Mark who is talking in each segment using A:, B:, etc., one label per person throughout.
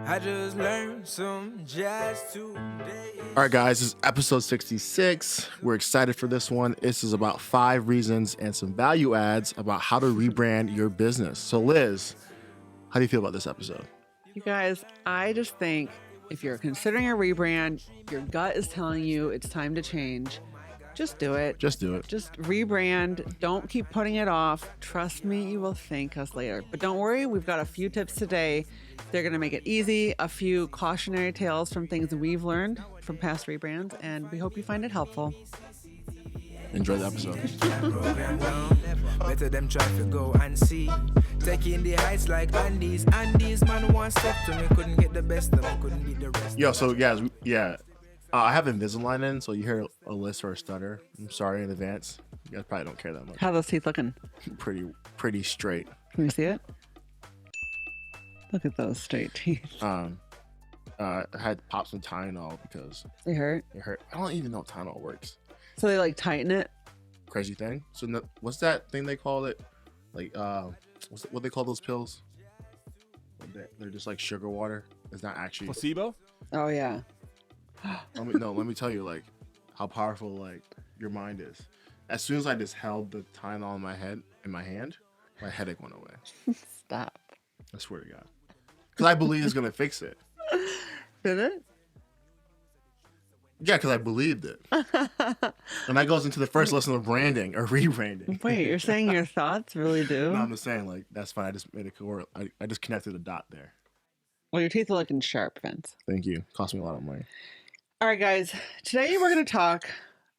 A: I just learned some jazz today.
B: All right, guys, this is episode 66. We're excited for this one. This is about 5 reasons and some value adds about how to rebrand your business. So, Liz, how do you feel about this episode?
C: You guys, I just think if you're considering a rebrand, your gut is telling you it's time to change. Just do it.
B: Just do it.
C: Just rebrand. Don't keep putting it off. Trust me, you will thank us later. But don't worry, we've got a few tips today. They're going to make it easy, a few cautionary tales from things we've learned from past rebrands, and we hope you find it helpful.
B: Enjoy the episode.
A: Better them try to go and see. Taking the heights like Andes. Andes, man, one step to me. Couldn't get the best of me. Couldn't beat the rest.
B: Yo, so guys, I have Invisalign in, so you hear a lisp or a stutter. I'm sorry in advance. You guys probably don't care that much.
C: How are those teeth looking?
B: Pretty straight.
C: Can we see it? Look at those straight teeth.
B: I had to pop some Tylenol because
C: They hurt.
B: it hurt. I don't even know if Tylenol works.
C: So they like tighten it.
B: Crazy thing. So what's that thing they call it? Like what they call those pills? They're just like sugar water. It's not actually
D: Placebo?
C: Oh yeah.
B: Let me tell you like how powerful like your mind is. As soon as I just held the Tylenol in my hand, my headache went away.
C: Stop.
B: I swear to God. Because I believe it's gonna fix it.
C: Did it?
B: Yeah, because I believed it. And that goes into the first lesson of branding or rebranding.
C: Wait, you're saying your thoughts really do?
B: No, I'm just saying like that's fine. I just made a I just connected a dot there.
C: Well, your teeth are looking sharp, Vince.
B: Thank you. Cost me a lot of money.
C: All right, guys. Today we're going to talk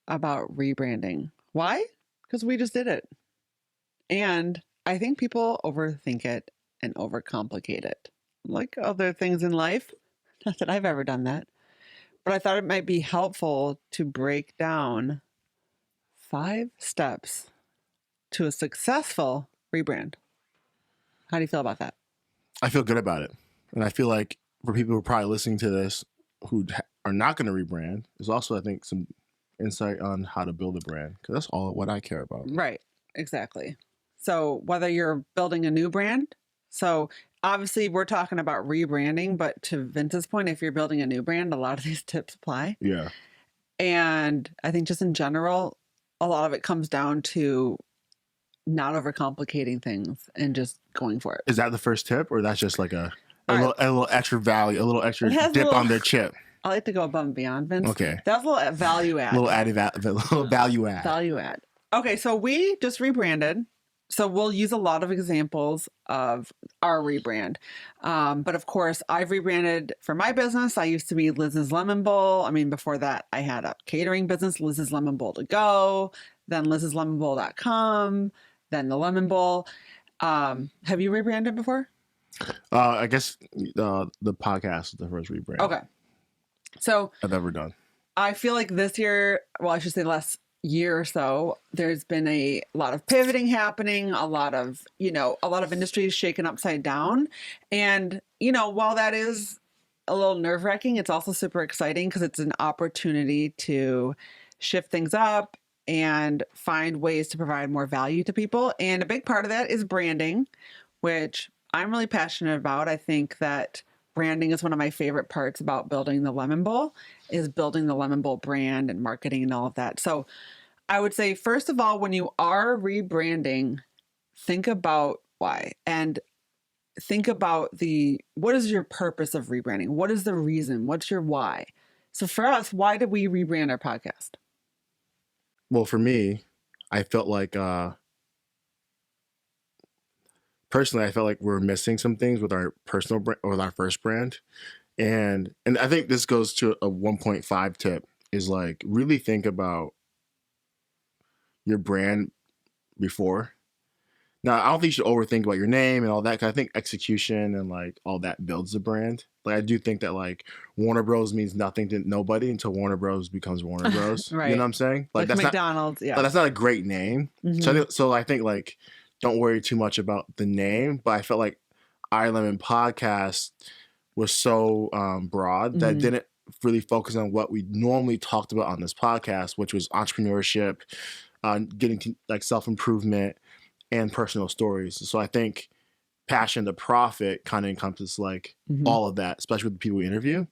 C: about rebranding. Why? Because we just did it. And I think people overthink it and overcomplicate it. Like other things in life. Not that I've ever done that. But I thought it might be helpful to break down 5 steps to a successful rebrand. How do you feel about that?
B: I feel good about it. And I feel like for people who are probably listening to this who are not going to rebrand, there's also, I think, some insight on how to build a brand. Because that's all what I care about.
C: Right. Exactly. So whether you're building a new brand, so obviously we're talking about rebranding, but to Vince's point, if you're building a new brand, a lot of these tips apply.
B: Yeah.
C: And I think just in general, a lot of it comes down to not overcomplicating things and just going for it.
B: Is that the first tip, or that's just like a
C: All
B: little extra value, a little extra
C: It has a
B: dip
C: little-
B: on their chip?
C: I like to go above and beyond, Vince.
B: Okay.
C: That's a little value add.
B: Little value add.
C: Value add. Okay, so we just rebranded. So we'll use a lot of examples of our rebrand. But of course, I've rebranded for my business. I used to be Liz's Lemon Bowl. I mean, before that, I had a catering business, Liz's Lemon Bowl to go, then liz'slemonbowl.com, then the Lemon Bowl. Have you rebranded before?
B: I guess the podcast is the first rebrand
C: Okay. So
B: I've ever done.
C: I feel like this year, well, I should say last year or so, there's been a lot of pivoting happening, a lot of industries shaken upside down. And, while that is a little nerve-wracking, it's also super exciting because it's an opportunity to shift things up and find ways to provide more value to people. And a big part of that is branding, which I'm really passionate about. I think that branding is one of my favorite parts about building the Lemon Bowl, is building the Lemon Bowl brand and marketing and all of that. So I would say, first of all, when you are rebranding, think about why and think about what is your purpose of rebranding? What is the reason? What's your why? So for us, why did we rebrand our podcast?
B: Well, for me, I felt like personally, I felt like we're missing some things with our personal brand, with our first brand. And I think this goes to a 1.5 tip is like really think about your brand before. Now, I don't think you should overthink about your name and all that, because I think execution and like all that builds the brand. Like I do think that like Warner Bros means nothing to nobody until Warner Bros becomes Warner Bros.
C: Right.
B: You know what I'm saying?
C: Like
B: that's
C: McDonald's,
B: not, that's not a great name.
C: Mhm.
B: So I think like don't worry too much about the name. But I felt like Irie Lemon podcast was so broad that it didn't really focus on what we normally talked about on this podcast, which was entrepreneurship, getting to like self-improvement and personal stories. So I think passion to profit kind of encompasses like all of that, especially with the people we interview.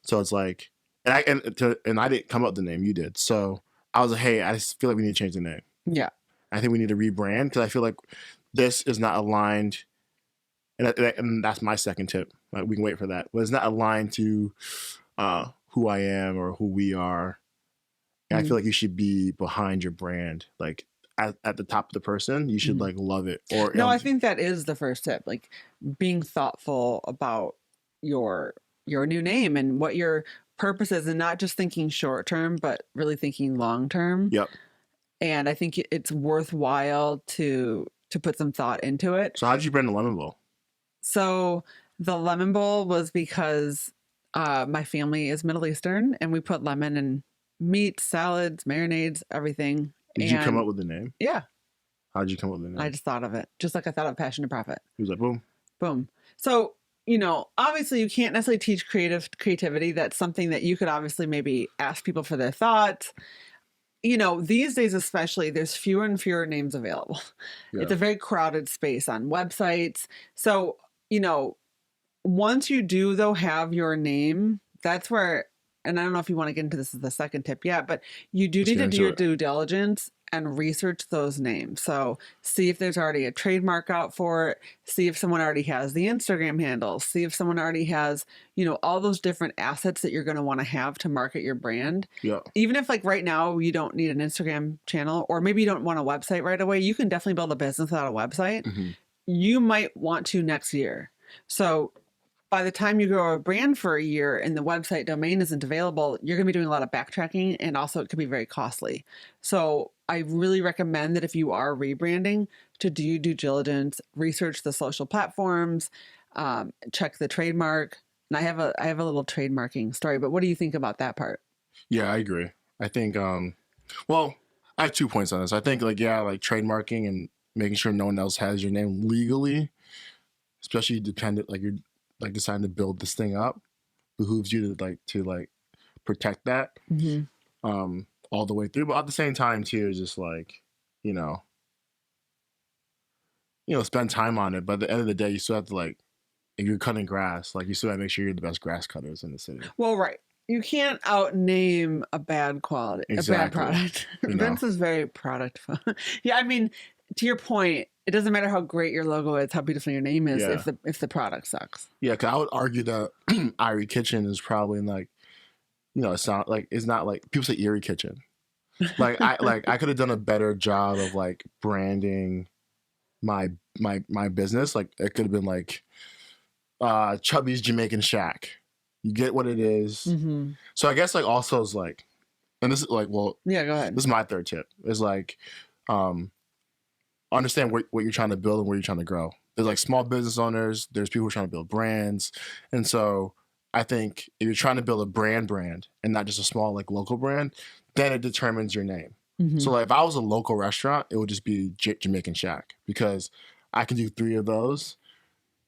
B: So it's like, and I didn't come up with the name, you did. So I was like, hey, I just feel like we need to change the name.
C: Yeah.
B: I think we need to rebrand because I feel like this is not aligned. And that's my second tip. Like, we can wait for that. But it's not aligned to who I am or who we are. And I feel like you should be behind your brand, like at the top of the person. You should like love it. Or
C: no, I think that is the first tip. Like being thoughtful about your new name and what your purpose is, and not just thinking short term, but really thinking long term.
B: Yep.
C: And I think it's worthwhile to put some thought into it.
B: So how did you brand the lemon bowl?
C: So the lemon bowl was because my family is Middle Eastern, and we put lemon in meat, salads, marinades, everything.
B: Did you come up with the name?
C: Yeah.
B: How did you come up with the name?
C: I just thought of it, just like I thought of Passion to Profit.
B: He was like, boom.
C: Boom. So, obviously you can't necessarily teach creativity. That's something that you could obviously maybe ask people for their thoughts. These days especially, there's fewer and fewer names available. Yeah. It's a very crowded space on websites. So, once you do, though, have your name, that's where, and I don't know if you want to get into this as the second tip yet, but you do need to do your due diligence and research those names. So see if there's already a trademark out for it. See if someone already has the Instagram handle. See if someone already has, all those different assets that you're going to want to have to market your brand.
B: Yeah.
C: Even if like right now you don't need an Instagram channel, or maybe you don't want a website right away, you can definitely build a business without a website. Mm-hmm. You might want to next year. So by the time you grow a brand for a year and the website domain isn't available, you're going to be doing a lot of backtracking, and also it could be very costly. So I really recommend that if you are rebranding, to do due diligence, research the social platforms, check the trademark. And I have a little trademarking story, but what do you think about that part?
B: Yeah, I agree. I think, well, I have 2 points on this. I think like trademarking and making sure no one else has your name legally, especially dependent, like you're like deciding to build this thing up, behooves you to protect that all the way through. But at the same time too, is just like, spend time on it. But at the end of the day, you still have to if you're cutting grass, you still have to make sure you're the best grass cutters in the city.
C: Well, right. You can't outname a bad quality, a bad product. Vince is very product fun. Yeah, I mean, to your point, it doesn't matter how great your logo is, how beautiful your name is, if the product sucks.
B: Yeah, because I would argue that Irie Kitchen is probably it's not people say Irie Kitchen. I could have done a better job of branding my business. It could have been Chubby's Jamaican Shack. You get what it is. Mm-hmm. So I guess also is and this is
C: yeah, go ahead.
B: This is my third tip. Is understand what you're trying to build and where you're trying to grow. There's small business owners, there's people who are trying to build brands. And so I think if you're trying to build a brand and not just a small local brand, then it determines your name. Mm-hmm. So if I was a local restaurant, it would just be Jamaican Shack, because I can do 3 of those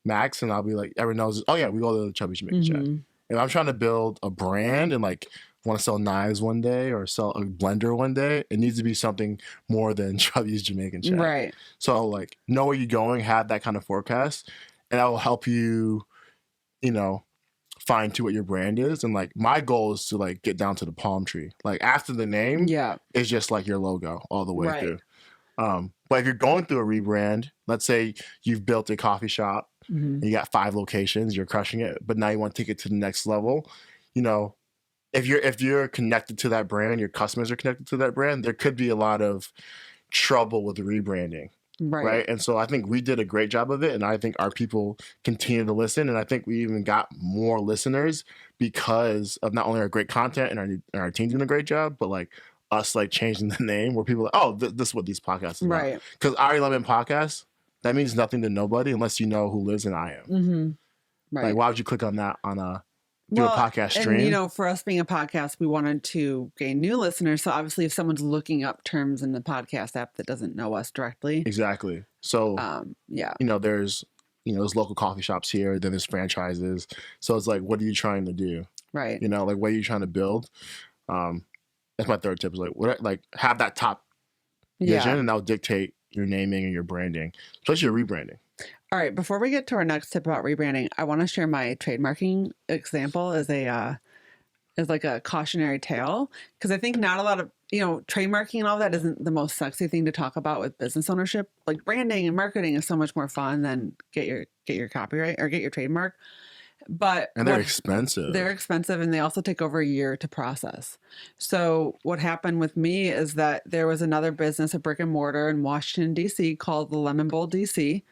B: max, and I'll be everyone knows, oh yeah, we go to the Chubby Jamaican Shack. If I'm trying to build a brand and want to sell knives one day or sell a blender one day, it needs to be something more than Chubby's Jamaican Shack.
C: Right.
B: So know where you're going, have that kind of forecast, and that will help you, fine tune what your brand is. And my goal is to get down to the palm tree. After the name, it's just your logo all the way through. But if you're going through a rebrand, let's say you've built a coffee shop, and you got 5 locations, you're crushing it, but now you want to take it to the next level, if you're connected to that brand, your customers are connected to that brand, there could be a lot of trouble with the rebranding. Right. And so I think we did a great job of it. And I think our people continue to listen. And I think we even got more listeners because of not only our great content and our team doing a great job, but us changing the name where people are oh, this is what these podcasts are about. Right. Because Irie Lemon podcast, that means nothing to nobody unless you know who lives in I am. Mm-hmm. Right. Why would you click on that on a podcast stream?
C: And, for us being a podcast, we wanted to gain new listeners. So obviously if someone's looking up terms in the podcast app that doesn't know us directly.
B: Exactly. So, there's, there's local coffee shops here, then there's franchises. So it's what are you trying to do?
C: Right.
B: What are you trying to build? That's my third tip is have that top vision, and that'll dictate your naming and your branding, especially your rebranding.
C: All right, before we get to our next tip about rebranding, I want to share my trademarking example as like a cautionary tale, because I think not a lot of, trademarking and all that isn't the most sexy thing to talk about with business ownership. Like branding and marketing is so much more fun than get your copyright or get your trademark. But
B: And they're expensive.
C: They're expensive, and they also take over a year to process. So what happened with me is that there was another business, a brick and mortar in Washington, D.C. called the Lemon Bowl D.C.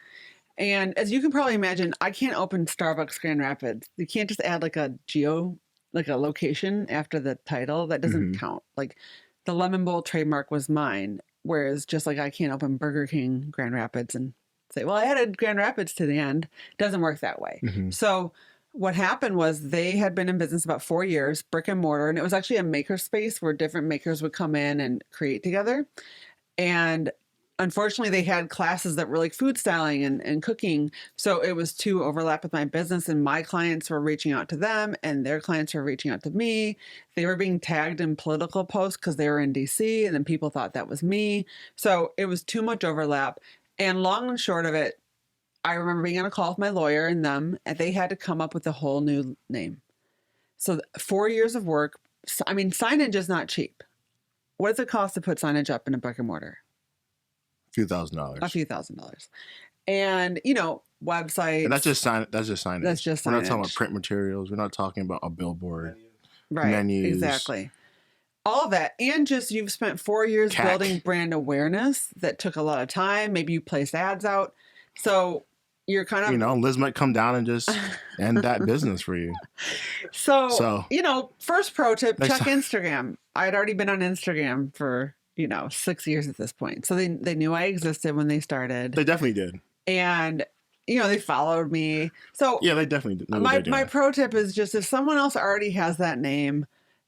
C: And as you can probably imagine, I can't open Starbucks Grand Rapids. You can't just add like a location after the title. That doesn't count. Like the Lemon Bowl trademark was mine. Whereas just like I can't open Burger King Grand Rapids and say, well, I added Grand Rapids to the end. It doesn't work that way. So what happened was they had been in business about 4 years, brick and mortar. And it was actually a maker space where different makers would come in and create together. And unfortunately, they had classes that were like food styling and cooking. So it was too overlap with my business, and my clients were reaching out to them and their clients were reaching out to me. They were being tagged in political posts because they were in DC, and then people thought that was me. So it was too much overlap. And long and short of it, I remember being on a call with my lawyer and them, and they had to come up with a whole new name. So 4 years of work. I mean, signage is not cheap. What does it cost to put signage up in a brick and mortar?
B: A few $1,000s. And, websites. And that's just signage. That's just signage.
C: We're
B: not talking about print materials. We're not talking about a billboard.
C: Right.
B: Menus.
C: Exactly. All of that. And just you've spent 4 years building brand awareness that took a lot of time. Maybe you placed ads out. So you're kind of...
B: Liz might come down and just end that business for you.
C: So, first pro tip, check Instagram. I had already been on Instagram for... 6 years at this point. So they knew I existed when they started.
B: They definitely did.
C: And, they followed me. So
B: yeah, they definitely did.
C: My pro tip is just if someone else already has that name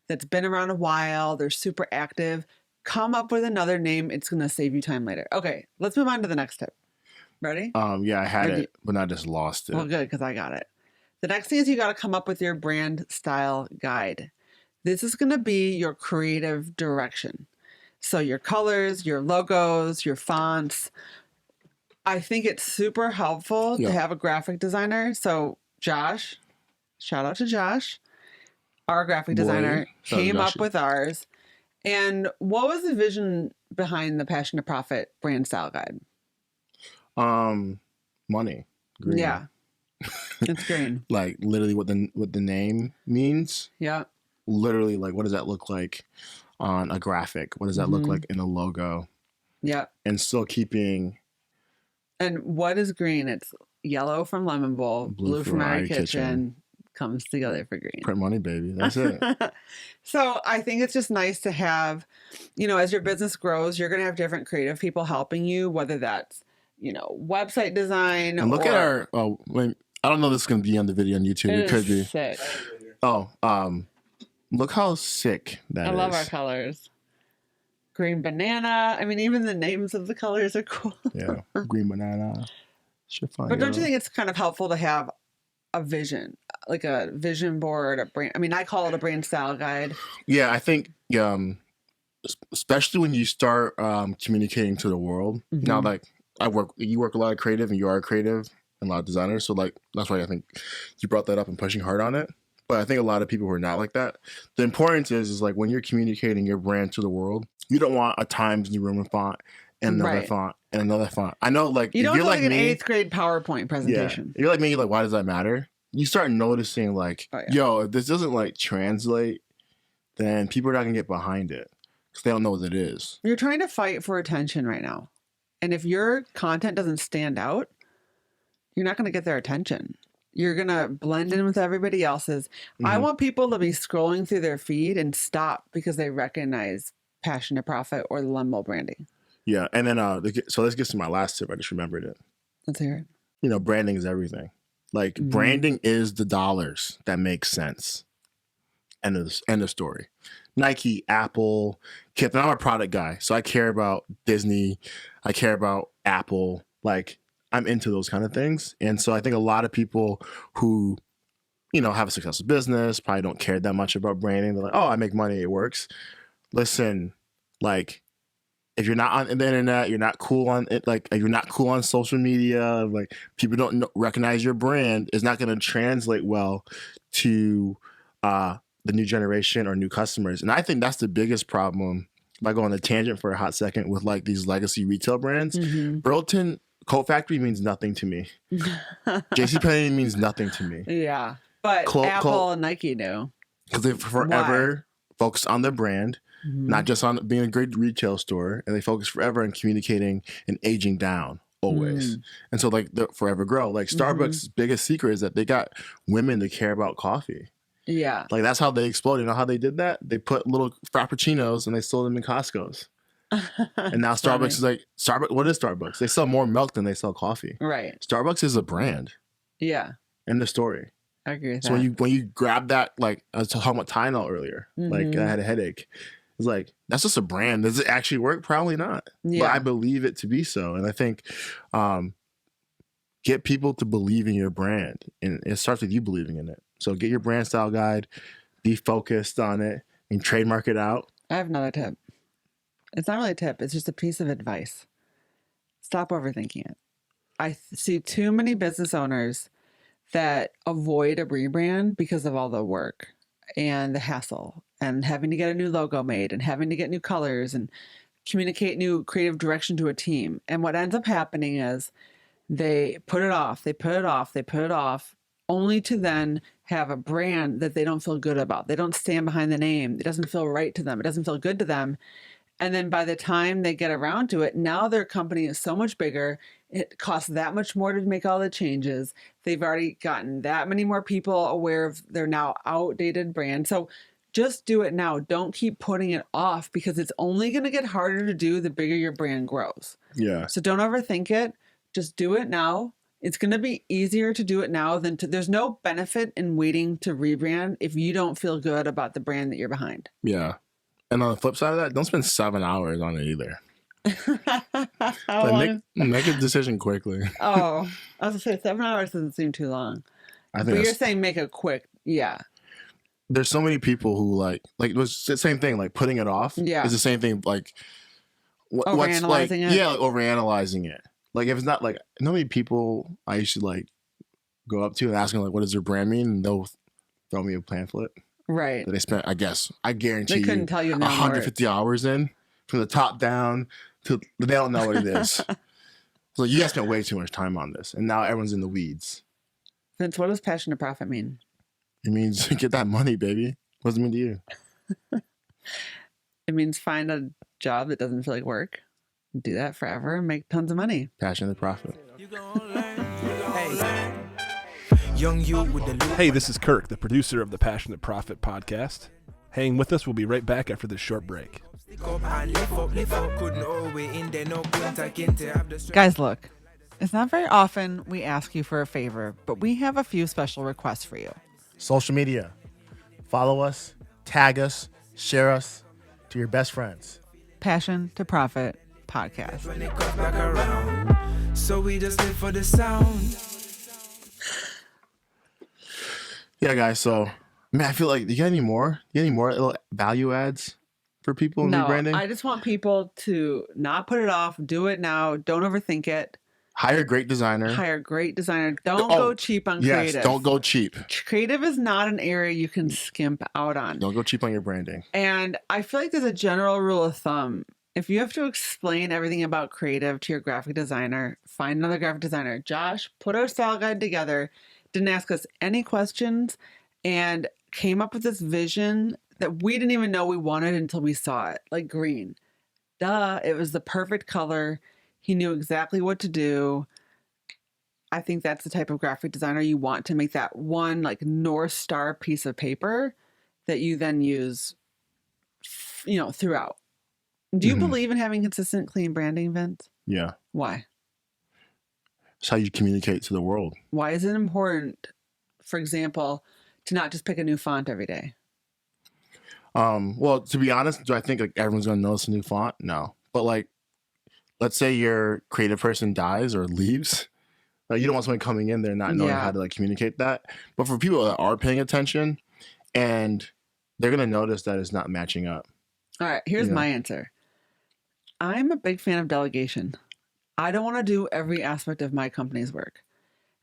C: that's been around a while, they're super active, come up with another name. It's going to save you time later. Okay, let's move on to the next tip. Ready?
B: Yeah, I had it, but I just lost it.
C: Well, good, because I got it. The next thing is you got to come up with your brand style guide. This is going to be your creative direction. So your colors, your logos, your fonts. I think it's super helpful to have a graphic designer. So Josh, shout out to Josh, our graphic designer, came up with ours. And what was the vision behind the Passion to Profit brand style guide?
B: Money. Green.
C: Yeah. It's green.
B: Like literally what the name means.
C: Yeah.
B: Literally, like what does that look like on a graphic? What does that look like in a logo?
C: Yeah.
B: And still keeping...
C: And what is green? It's yellow from Lemon Bowl, blue from Irie Kitchen. Comes together for green.
B: Print money, baby. That's it.
C: So I think it's just nice to have, as your business grows, you're going to have different creative people helping you, whether that's, website design.
B: And look at our... I don't know if this is going to be on the video on YouTube. It could be.
C: Sick.
B: Look how sick that is.
C: I love our colors. Green banana. I mean, even the names of the colors are cool.
B: Yeah. Green banana. Chiffon.
C: But don't you think it's kind of helpful to have a vision, like a vision board, a brand? I mean, I call it a brand style guide.
B: Yeah, I think, especially when you start communicating to the world. Now, like you work a lot of creative, and you are creative and a lot of designers. So like, that's why I think you brought that up and pushing hard on it. But I think a lot of people who are not like that, the importance is like when you're communicating your brand to the world, you don't want a Times New Roman font and another font and another font. I know, like,
C: you
B: if
C: don't
B: you're like
C: an
B: me,
C: 8th grade PowerPoint presentation.
B: Yeah, you're like me, like, why does that matter? You start noticing, like, yo, if this doesn't like translate, then people are not gonna get behind it because they don't know what it is.
C: You're trying to fight for attention right now, and if your content doesn't stand out, you're not gonna get their attention. You're going to blend in with everybody else's. I want people to be scrolling through their feed and stop because they recognize Passion to Profit or the Lemon Bowl branding.
B: Yeah. And then, so let's get to my last tip. I just remembered it.
C: Let's hear it.
B: Branding is everything. Like branding is the dollars that make sense. End of story. Nike, Apple, Kip. And I'm a product guy. So I care about Disney. I care about Apple. Like, I'm into those kind of things. And so I think a lot of people who, have a successful business probably don't care that much about branding. They're like, oh, I make money, it works. Listen, like, if you're not on the internet, you're not cool on it. Like you're not cool on social media. Like people don't recognize your brand. It's not going to translate well to the new generation or new customers. And I think that's the biggest problem. If I go on a tangent for a hot second with like these legacy retail brands, Burlington Coat Factory means nothing to me. JCPenney means nothing to me.
C: Yeah, but Apple and Nike do
B: because they've forever focused on their brand. Not just on being a great retail store, and they focus forever on communicating and aging down always. And so like the forever grow. Like Starbucks' biggest secret is that they got women to care about coffee.
C: Yeah.
B: Like that's how they exploded. You know how they did that? They put little frappuccinos and they sold them in Costco's. And now Starbucks is like, what is Starbucks? They sell more milk than they sell coffee.
C: Right.
B: Starbucks is a brand.
C: Yeah.
B: End of story.
C: I agree with
B: so
C: that.
B: when you grab that, like I was talking about Tylenol earlier, like I had a headache. It's like, that's just a brand. Does it actually work? Probably not. Yeah. But I believe it to be so. And I think get people to believe in your brand. And it starts with you believing in it. So get your brand style guide, be focused on it, and trademark it out.
C: I have another tip. It's not really a tip. It's just a piece of advice. Stop overthinking it. I see too many business owners that avoid a rebrand because of all the work and the hassle and having to get a new logo made and having to get new colors and communicate new creative direction to a team. And what ends up happening is they put it off, they put it off, they put it off, only to then have a brand that they don't feel good about. They don't stand behind the name. It doesn't feel right to them. It doesn't feel good to them. And then by the time they get around to it, now their company is so much bigger. It costs that much more to make all the changes. They've already gotten that many more people aware of their now outdated brand. So just do it now. Don't keep putting it off because it's only going to get harder to do the bigger your brand grows.
B: Yeah.
C: So don't overthink it. Just do it now. It's going to be easier to do it now than to. There's no benefit in waiting to rebrand if you don't feel good about the brand that you're behind.
B: Yeah. And on the flip side of that, don't spend 7 hours on it either. Make a decision quickly.
C: Oh, I was going to say 7 hours doesn't seem too long. But you're saying make it quick. Yeah.
B: There's so many people who like it was the same thing. Like putting it off.
C: Yeah.
B: Is the same thing. Like
C: overanalyzing it.
B: Yeah, like overanalyzing it. Like if it's not like, you know how many people I used to like go up to and ask them like, what does their brand mean? And they'll throw me a pamphlet.
C: Right.
B: That they spent, I guarantee
C: they couldn't tell you
B: 150 hours in from the top down to they don't know what it is. So you guys spent way too much time on this. And now everyone's in the weeds.
C: Vince, what does passion to profit mean?
B: It means get that money, baby. What does it mean to you?
C: It means find a job that doesn't feel like work. Do that forever and make tons of money.
B: Passion to profit.
D: Hey, this is Kirk, the producer of the Passion to Profit podcast. Hang with us. We'll be right back after this short break.
C: Guys, look. It's not very often we ask you for a favor, but we have a few special requests for you.
B: Social media. Follow us, tag us, share us to your best friends.
C: Passion to Profit podcast.
A: When it comes back around, so we just live for the sound.
B: Yeah, guys. So, man, I feel like, you got any more little value adds for people in rebranding?
C: I just want people to not put it off. Do it now. Don't overthink it.
B: Hire a great designer.
C: Don't go cheap on creative.
B: Yes, don't go cheap.
C: Creative is not an area you can skimp out on.
B: Don't go cheap on your branding.
C: And I feel like there's a general rule of thumb. If you have to explain everything about creative to your graphic designer, find another graphic designer. Josh put our style guide together, didn't ask us any questions, and came up with this vision that we didn't even know we wanted until we saw it, like green. Duh, it was the perfect color. He knew exactly what to do. I think that's the type of graphic designer you want to make that one like North Star piece of paper that you then use, throughout. Do you believe in having consistent, clean branding, Vince?
B: Yeah.
C: Why?
B: It's how you communicate to the world.
C: Why is it important, for example, to not just pick a new font every day?
B: Well, to be honest, do I think like everyone's going to notice a new font? No. But like, let's say your creative person dies or leaves. Like, you don't want someone coming in there not knowing how to like communicate that. But for people that are paying attention, and they're going to notice that it's not matching up.
C: All right, here's my answer. I'm a big fan of delegation. I don't want to do every aspect of my company's work.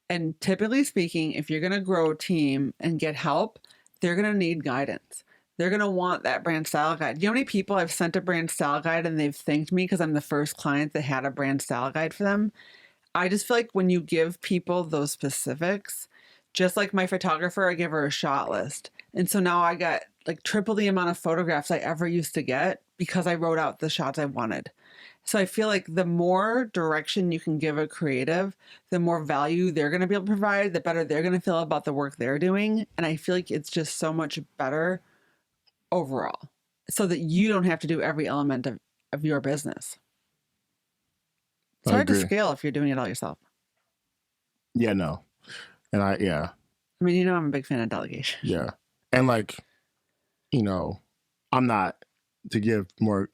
C: And typically speaking, if you're going to grow a team and get help, they're going to need guidance. They're going to want that brand style guide. You know how many people I've sent a brand style guide and they've thanked me because I'm the first client that had a brand style guide for them? I just feel like when you give people those specifics, just like my photographer, I give her a shot list. And so now I got like triple the amount of photographs I ever used to get because I wrote out the shots I wanted. So I feel like the more direction you can give a creative, the more value they're going to be able to provide, the better they're going to feel about the work they're doing. And I feel like it's just so much better overall so that you don't have to do every element of your business. It's hard to scale if you're doing it all yourself.
B: Yeah, no. And I
C: mean, you know, I'm a big fan of delegation.
B: Yeah. And like, you know, I'm not, to give more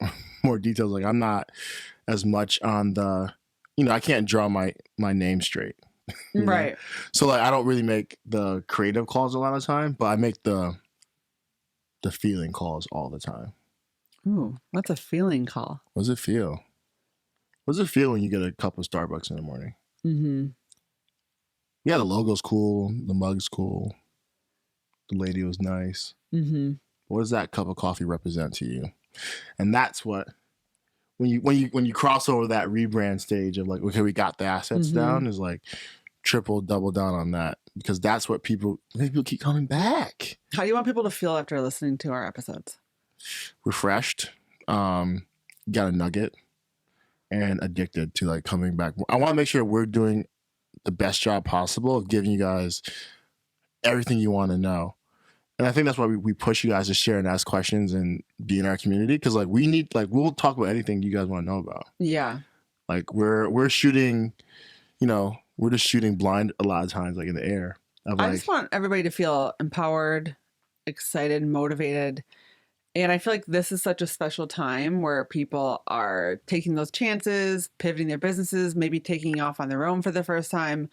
B: details, like I'm not as much on the, you know, I can't draw my name straight.
C: Right.
B: Know? So like I don't really make the creative calls a lot of the time, but I make the feeling calls all the time.
C: Ooh, what's a feeling call?
B: What does it feel? What does it feel when you get a cup of Starbucks in the morning?
C: Mm-hmm.
B: Yeah, the logo's cool, the mug's cool, the lady was nice.
C: Mm-hmm.
B: What does that cup of coffee represent to you? And that's what when you cross over that rebrand stage of like, okay, we got the assets down, is like double down on that, because that's what people keep coming back.
C: How do you want people to feel after listening to our episodes?
B: Refreshed, got a nugget, and addicted to like coming back. I want to make sure we're doing the best job possible of giving you guys everything you want to know. And I think that's why we push you guys to share and ask questions and be in our community, because like we need, like, we'll talk about anything you guys want to know about.
C: Yeah.
B: Like we're shooting, you know, we're just shooting blind a lot of times, like in the air.
C: I just want everybody to feel empowered, excited, motivated. And I feel like this is such a special time where people are taking those chances, pivoting their businesses, maybe taking off on their own for the first time,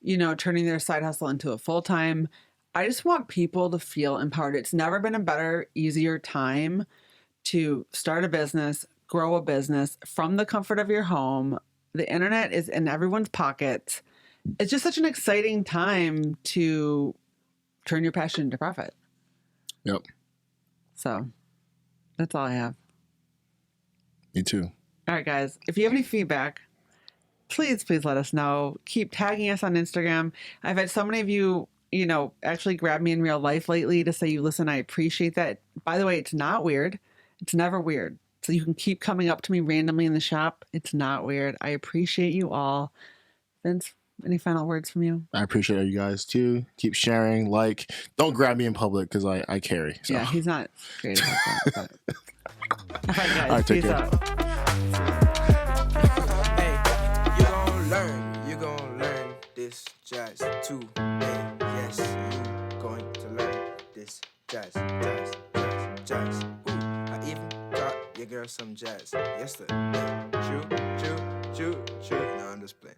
C: you know, turning their side hustle into a full-time. I just want people to feel empowered. It's never been a better, easier time to start a business, grow a business from the comfort of your home. The internet is in everyone's pockets. It's just such an exciting time to turn your passion into profit.
B: Yep.
C: So that's all I have.
B: Me too.
C: All right, guys. If you have any feedback, please let us know. Keep tagging us on Instagram. I've had so many of you, you know, actually grab me in real life lately to say, you listen, I appreciate that. By the way, it's not weird. It's never weird. So you can keep coming up to me randomly in the shop. It's not weird. I appreciate you all. Vince, any final words from you?
B: I appreciate you guys too. Keep sharing. Like, don't grab me in public because I carry. So.
C: Yeah, he's not great about that. But... all right, guys.
B: All right, take
C: Peace
B: care.
C: out.
A: Hey, you gon' learn this jazz too. Hey, yes, you going to learn this jazz. Ooh, I even taught your girl some jazz yesterday. True. No, I'm just playing.